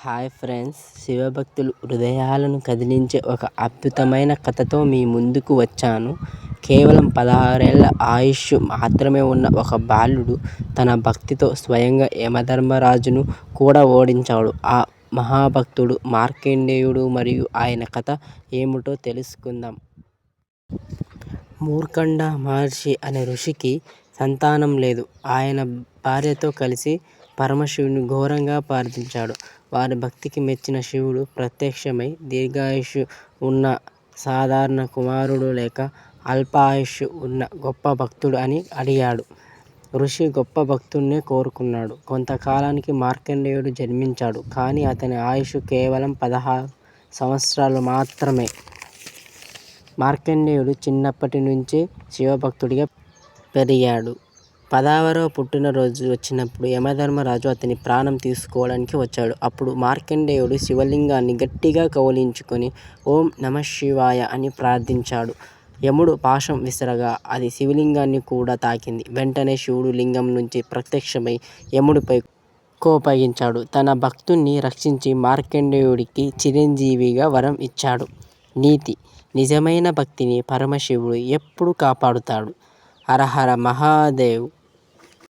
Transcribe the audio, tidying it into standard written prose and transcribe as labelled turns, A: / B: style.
A: Hi friends, శివభక్తులు హృదయాలను కదిలించే ఒక అద్భుతమైన కథతో మీ ముందుకు వచ్చాను. కేవలం 16 ఏళ్ల ఆయుష్ మాత్రమే ఉన్న ఒక బాలుడు తన భక్తితో స్వయంగా యమధర్మరాజును కూడా ఓడించాడు. ఆ మహాభక్తుడు మార్కండేయుడు. మరియు ఆయన కథ ఏమిటో తెలుసుకుందాం. మార్కండ మహర్షి అనే ఋషికి సంతానం లేదు. ఆయన భార్యతో కలిసి పరమశివుని ఘోరంగా ప్రార్థించాడు. వారి భక్తికి మెచ్చిన శివుడు ప్రత్యక్షమై దీర్ఘాయుష్షు ఉన్న సాధారణ కుమారుడు లేక అల్పాయుష్షు ఉన్న గొప్ప భక్తుడు అని అడిగాడు. ఋషి గొప్ప భక్తుడినే కోరుకున్నాడు. కొంతకాలానికి మార్కండేయుడు జన్మించాడు. కానీ అతని ఆయుష్ కేవలం 16 సంవత్సరాలు మాత్రమే. మార్కండేయుడు చిన్నప్పటి నుంచే శివభక్తుడిగా పెరిగాడు. 16వ పుట్టినరోజు వచ్చినప్పుడు యమధర్మరాజు అతని ప్రాణం తీసుకోవడానికి వచ్చాడు. అప్పుడు మార్కండేయుడు శివలింగాన్ని గట్టిగా కౌగిలించుకొని ఓం నమఃశివాయ అని ప్రార్థించాడు. యముడు పాశం విసరగా అది శివలింగాన్ని కూడా తాకింది. వెంటనే శివుడు లింగం నుంచి ప్రత్యక్షమై యముడిపై కోపగించాడు. తన భక్తుణ్ణి రక్షించి మార్కండేయుడికి చిరంజీవిగా వరం ఇచ్చాడు. నీతి: నిజమైన భక్తిని పరమశివుడు ఎప్పుడూ కాపాడుతాడు. హర హర మహాదేవ్.